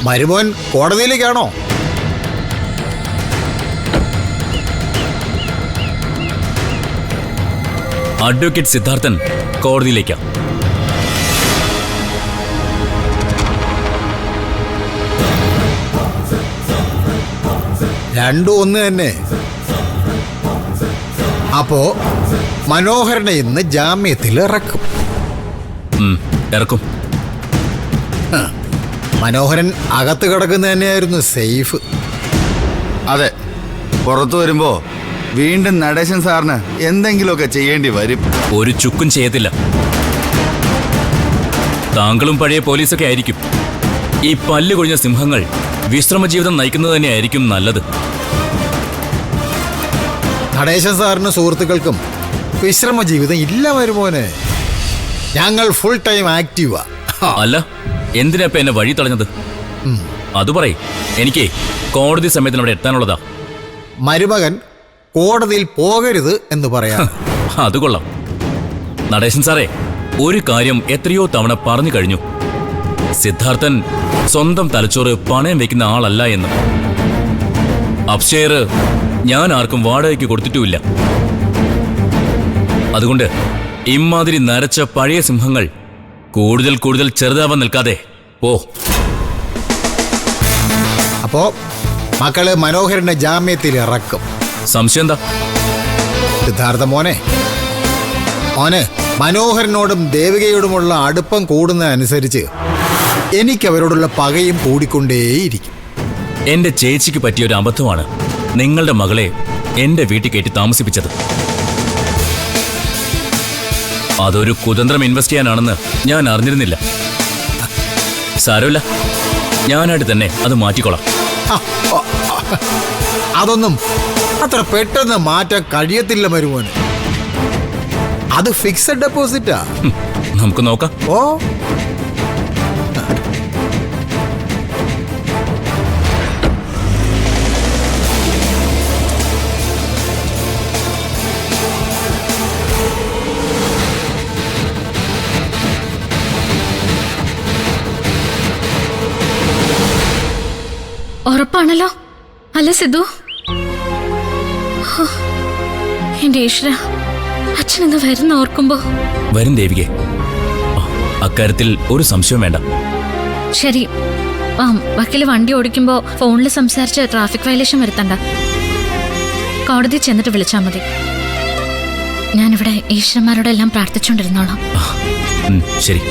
മരുമോൻ കോടതിയിലേക്കാണോ? Advocate Siddharthan കോടതിയിലേക്കാ. രണ്ടും ഒന്ന് തന്നെ. അപ്പോ മനോഹരനെ ഇന്ന് ജാമ്യത്തിൽ ഇറക്കും. ഇറക്കും. മനോഹരൻ അകത്ത് കിടക്കുന്ന തന്നെയായിരുന്നു സേഫ്. അതെ, പുറത്തു വരുമ്പോ വീണ്ടും നടേശൻ സാറിന് എന്തെങ്കിലുമൊക്കെ ചെയ്യേണ്ടി വരും. ഒരു ചുക്കും ചെയ്യത്തില്ല. താങ്കളും പഴയ പോലീസൊക്കെ ആയിരിക്കും. ഈ പല്ല് കൊഴിഞ്ഞ സിംഹങ്ങൾ വിശ്രമജീവിതം നയിക്കുന്നത് തന്നെയായിരിക്കും നല്ലത്. നടേശൻ സാറിന് സുഹൃത്തുക്കൾക്കും വിശ്രമ ജീവിതം ഇല്ല മരുമോനെ. ഞങ്ങൾ ഫുൾ ടൈം ആക്റ്റീവാ. അല്ല, എന്തിനാ എന്നെ വഴി തടഞ്ഞത്? അത് പറയ്. എനിക്ക് കോടതി സമയത്തിന് അവിടെ എത്താനുള്ളതാ. മരുമകൻ കോടതിയിൽ പോകരുത് എന്ന് പറയാം. അത് കൊള്ളാം. നടേശൻ സാറേ, ഒരു കാര്യം എത്രയോ തവണ പറഞ്ഞു കഴിഞ്ഞു. സിദ്ധാർത്ഥൻ സ്വന്തം തലച്ചോറ് പണയം വെക്കുന്ന ആളല്ല എന്ന്. അപ്സ്റ്റെയർ ഞാൻ ആർക്കും വാടകയ്ക്ക് കൊടുത്തിട്ടുമില്ല. അതുകൊണ്ട് ഇമാതിരി നരച്ച പഴയ സിംഹങ്ങൾ കൂടുതൽ കൂടുതൽ ചെറുതാവാൻ നിൽക്കാതെ പോ. അപ്പോ മക്കള് മനോഹരന്റെ ജാമ്യത്തിൽ ഇറക്കും. സംശയം എന്താ? സിദ്ധാർത്ഥ മോനെ മനോഹരനോടും ദേവികയോടുമുള്ള അടുപ്പം കൂടുന്നതനുസരിച്ച് എനിക്ക് അവരോടുള്ള പകയും കൂടിക്കൊണ്ടേയിരിക്കും. എന്റെ ചേച്ചിക്ക് പറ്റിയൊരു അബദ്ധമാണ് നിങ്ങളുടെ മകളെ എന്റെ വീട്ടിൽ കയറ്റി താമസിപ്പിച്ചത്. അതൊരു കുതന്ത്രം ഇൻവെസ്റ്റ് ചെയ്യാനാണെന്ന് ഞാൻ അറിഞ്ഞിരുന്നില്ല. സാരമില്ല, ഞാനായിട്ട് തന്നെ അത് മാറ്റിക്കൊള്ളാം. അതൊന്നും അത്ര പെട്ടെന്ന് മാറ്റാൻ കഴിയത്തില്ല മരുമോന്. അത് ഫിക്സഡ് ഡെപ്പോസിറ്റാ. നമുക്ക് നോക്കാം. ഓ, ഉറപ്പാണല്ലോ അല്ല സിദ്ധു? എന്റെ ഈശ്വര, അച്ഛനെന്ന് വരുന്ന ഓർക്കുമ്പോ. വരും ദേവികെ, അക്കാര്യത്തിൽ ഒരു സംശയം വേണ്ട. ശരി, വക്കീല് വണ്ടി ഓടിക്കുമ്പോ ഫോണിൽ സംസാരിച്ച് ട്രാഫിക് വയലേഷൻ വരുത്തണ്ട. കോടതി ചെന്നിട്ട് വിളിച്ചാ മതി. ഞാനിവിടെ ഈശ്വരന്മാരോടെല്ലാം പ്രാർത്ഥിച്ചുകൊണ്ടിരുന്നോളാം. ശരി.